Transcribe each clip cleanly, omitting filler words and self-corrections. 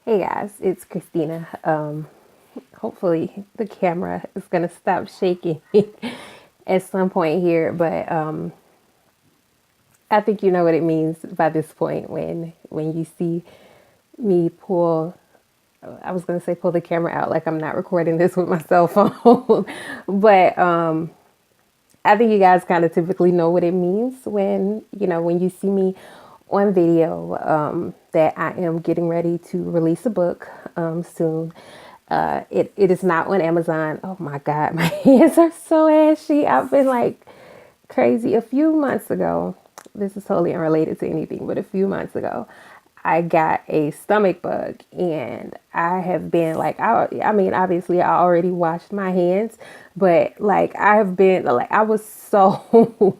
Hey guys, it's Christina. Hopefully the camera is gonna stop shaking at some point here, but I think you know what it means by this point when you see me pull. I was gonna say pull the camera out like I'm not recording this with my cell phone, but I think you guys kind of typically know what it means when you see me on video, that I am getting ready to release a book soon. It is not on Amazon. Oh my God, my hands are so ashy. I've been like crazy. A few months ago, this is totally unrelated to anything, but a few months ago, I got a stomach bug and I have been like, I mean, obviously I already washed my hands, but like I have been like, I was so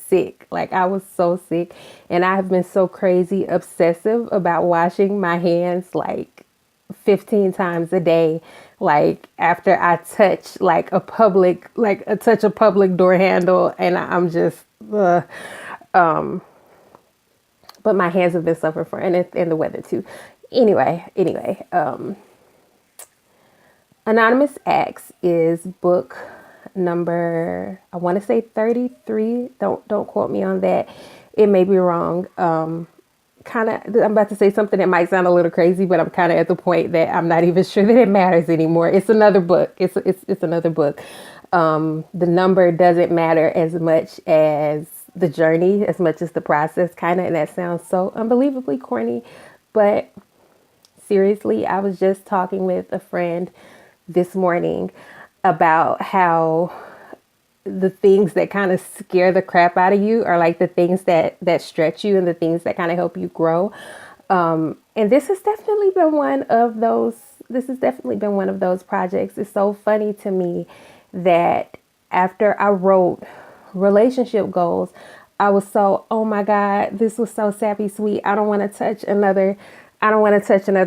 sick. Like I was so sick and I have been so crazy obsessive about washing my hands like 15 times a day. Like after I touch like a public door handle and I'm just, but my hands have been suffering for, and the weather too. Anyway, Anonymous Acts is book number, I want to say 33. Don't quote me on that. It may be wrong. Kind of, I'm about to say something that might sound a little crazy, but I'm kind of at the point that I'm not even sure that it matters anymore. It's another book. It's another book. The number doesn't matter as much as the journey, as much as the process, kind of. And that sounds so unbelievably corny, but seriously, I was just talking with a friend this morning about how the things that kind of scare the crap out of you are like the things that stretch you and the things that kind of help you grow. And this has definitely been one of those. This has definitely been one of those projects. It's so funny to me that after I wrote relationship goals, I was so, oh my God, this was so sappy sweet. I don't want to touch another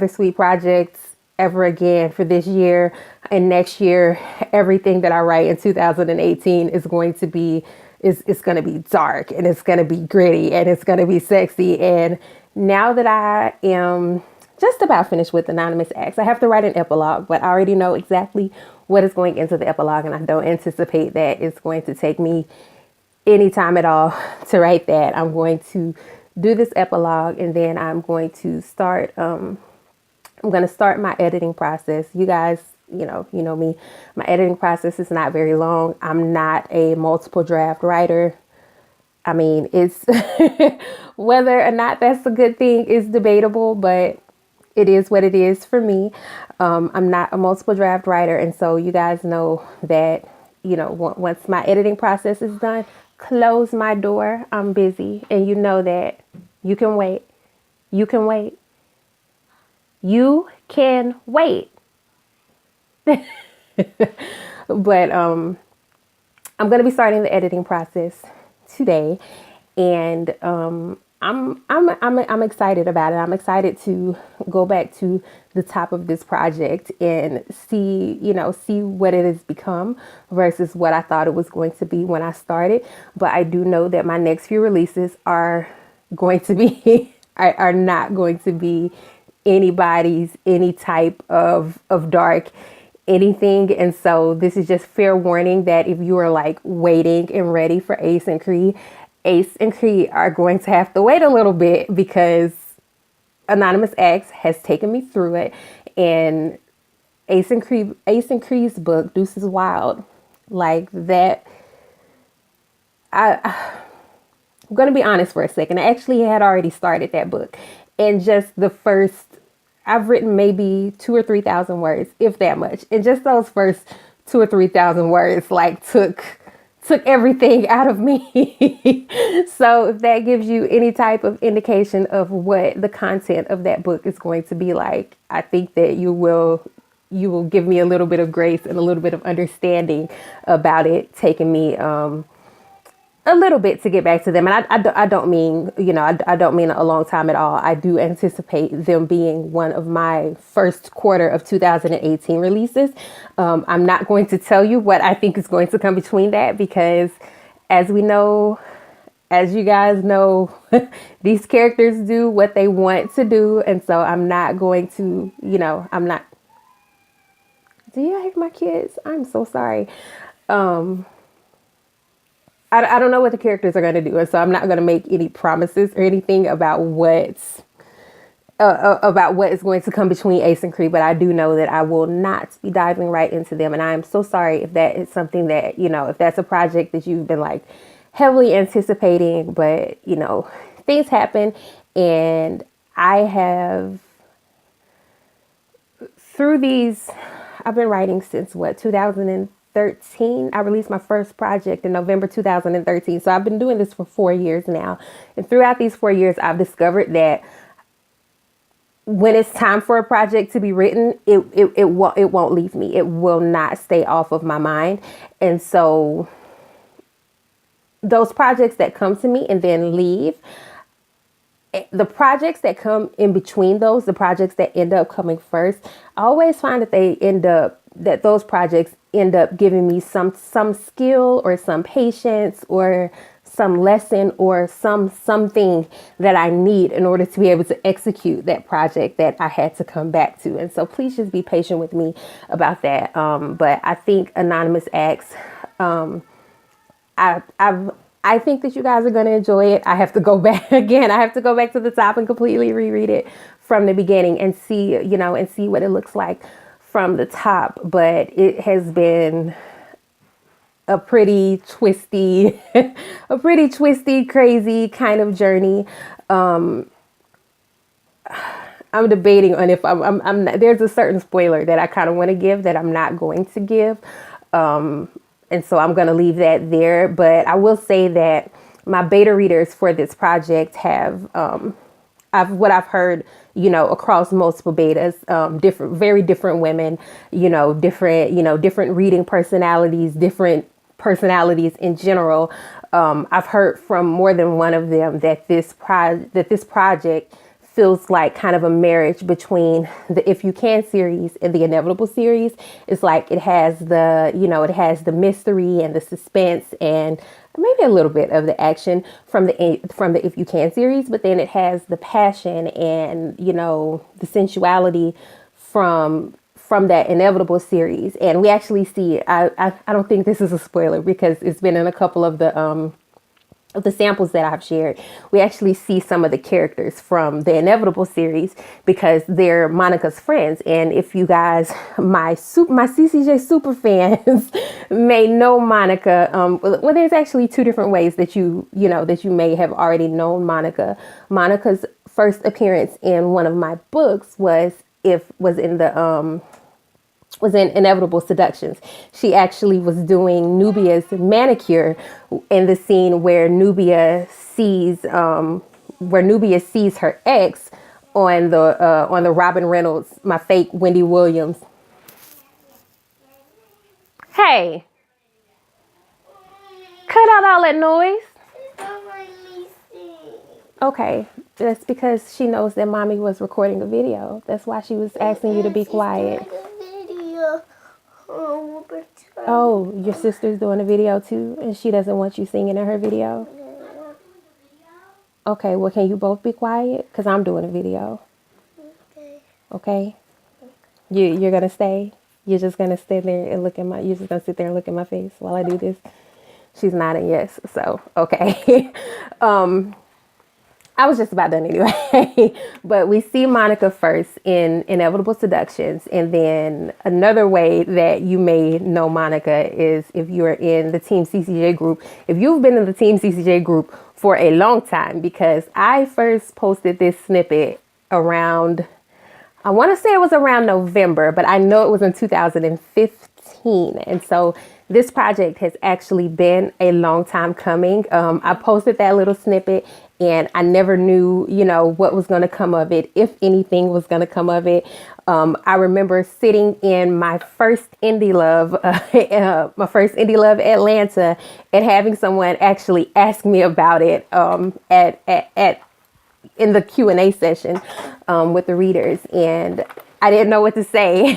sweet project ever again for this year and next year. Everything that I write in 2018 is going to be it's going to be dark and it's going to be gritty and it's going to be sexy. And now that I am just about finished with Anonymous Acts, I have to write an epilogue, but I already know exactly what is going into the epilogue, and I don't anticipate that it's going to take me any time at all to write that. I'm going to do this epilogue and then I'm going to start my editing process. You guys, you know me. My editing process is not very long. I'm not a multiple draft writer. I mean, it's whether or not that's a good thing is debatable, but it is what it is for me. I'm not a multiple draft writer, and so you guys know that, once my editing process is done, close my door. I'm busy, and you know that you can wait. You can wait. You can wait. But I'm going to be starting the editing process today, and I'm excited about it. I'm excited to go back to the top of this project and see what it has become versus what I thought it was going to be when I started. But I do know that my next few releases are going to be are not going to be any type of dark anything. And so this is just fair warning that if you are like waiting and ready for Ace and Creed are going to have to wait a little bit, because Anonymous Acts has taken me through it. And Ace and Creed's book, Deuces Wild, like that, I'm going to be honest for a second. I actually had already started that book. And just the first, I've written maybe 2 or 3,000 words, if that much. And just those first 2 or 3,000 words like took everything out of me. So if that gives you any type of indication of what the content of that book is going to be like, I think that you will give me a little bit of grace and a little bit of understanding about it taking me a little bit to get back to them. And I don't mean, I don't mean a long time at all. I do anticipate them being one of my first quarter of 2018 releases. I'm not going to tell you what I think is going to come between that, because as we know, as you guys know, these characters do what they want to do. And so I'm not going to, I'm not. Do you hear my kids? I'm so sorry. I don't know what the characters are going to do. And so I'm not going to make any promises or anything about what is going to come between Ace and Creed, but I do know that I will not be diving right into them. And I am so sorry if that is something that, if that's a project that you've been like heavily anticipating, but things happen. And I have, through these, I've been writing since 2013. I released my first project in November 2013. So I've been doing this for 4 years now. And throughout these 4 years, I've discovered that when it's time for a project to be written, it won't leave me. It will not stay off of my mind. And so those projects that come to me and then leave, the projects that come in between those, the projects that end up coming first, I always find that those projects end up giving me some skill or some patience or some lesson or something that I need in order to be able to execute that project that I had to come back to. And so please just be patient with me about that. But I think Anonymous Acts, I think that you guys are going to enjoy it. I have to go back again. I have to go back to the top and completely reread it from the beginning and see, and see what it looks like from the top. But it has been a pretty twisty, crazy kind of journey. I'm debating on if I'm not, there's a certain spoiler that I kind of want to give that I'm not going to give. And so I'm going to leave that there. But I will say that my beta readers for this project have, what I've heard, across multiple betas, very different women, different reading personalities, different personalities in general. I've heard from more than one of them that this project feels like kind of a marriage between the If You Can series and the Inevitable series. It's like it has the mystery and the suspense and maybe a little bit of the action from the If You Can series, but then it has the passion and the sensuality from that Inevitable series. And we actually see, I don't think this is a spoiler because it's been in a couple of the samples that I've shared. We actually see some of the characters from the Inevitable series because they're Monica's friends. And if you guys, my CCJ super fans may know Monica, well, there's actually two different ways that you may have already known Monica. Monica's first appearance in one of my books was in Inevitable Seductions. She actually was doing Nubia's manicure in the scene where Nubia sees her ex on the Robin Reynolds, my fake Wendy Williams. Hey, cut out all that noise. Okay, that's because she knows that mommy was recording a video. That's why she was asking you to be quiet. Oh, your sister's doing a video too, and she doesn't want you singing in her video? Okay, well, can you both be quiet? Because I'm doing a video. Okay? You're going to stay? You're just going to stand there and you're just going to sit there and look at my face while I do this? She's nodding yes, so, okay. I was just about done anyway. But we see Monica first in Inevitable Seductions. And then another way that you may know Monica is if you're in the Team CCJ group. If you've been in the Team CCJ group for a long time, because I first posted this snippet around, I want to say it was around November, but I know it was in 2015. And so this project has actually been a long time coming. I posted that little snippet and I never knew, what was going to come of it, if anything was going to come of it. I remember sitting in my first Indie Love, Atlanta, and having someone actually ask me about it in the Q&A session with the readers. And I didn't know what to say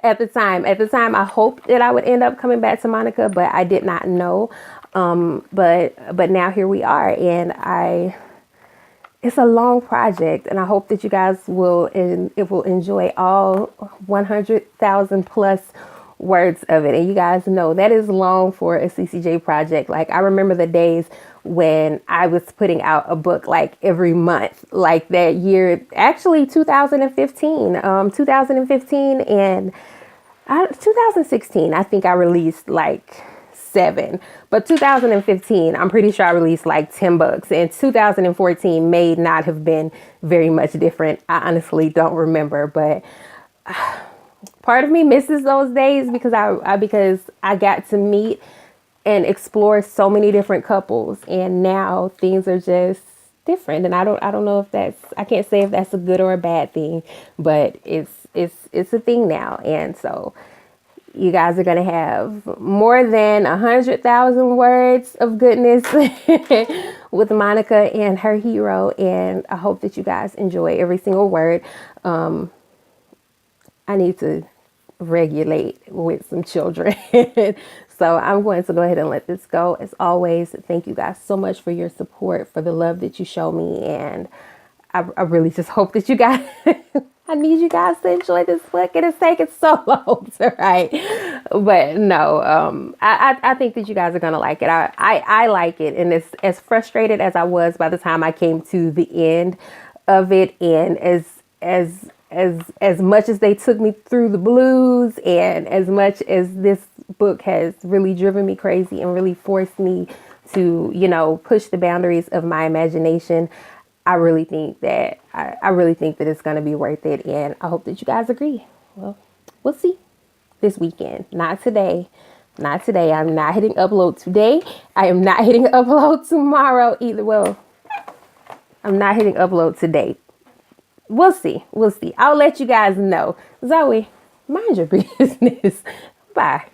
at the time. At the time, I hoped that I would end up coming back to Monica, but I did not know. But now here we are, and it's a long project, and I hope that you guys will enjoy all 100,000 plus words of it. And you guys know that is long for a CCJ project. Like, I remember the days when I was putting out a book like every month, like that year, actually 2015, 2015 and 2016, I think I released like 7, but 2015, I'm pretty sure I released like 10 books, and 2014 may not have been very much different. I honestly don't remember, but part of me misses those days because I got to meet and explore so many different couples, and now things are just different. And I don't know if I can't say if that's a good or a bad thing, but it's a thing now. And so you guys are going to have more than 100,000 words of goodness with Monica and her hero. And I hope that you guys enjoy every single word. I need to regulate with some children. So I'm going to go ahead and let this go. As always, thank you guys so much for your support, for the love that you show me. And I really just hope that you guys, I need you guys to enjoy this book. It has taken so long to write. But no, I think that you guys are going to like it. I like it. And it's as frustrated as I was by the time I came to the end of it. And as much as they took me through the blues, and as much as this book has really driven me crazy and really forced me to, push the boundaries of my imagination, I really think that it's going to be worth it. And I hope that you guys agree. Well, we'll see this weekend. Not today. Not today. I'm not hitting upload today. I am not hitting upload tomorrow either. Well, I'm not hitting upload today. We'll see. I'll let you guys know. Zoe, mind your business. Bye.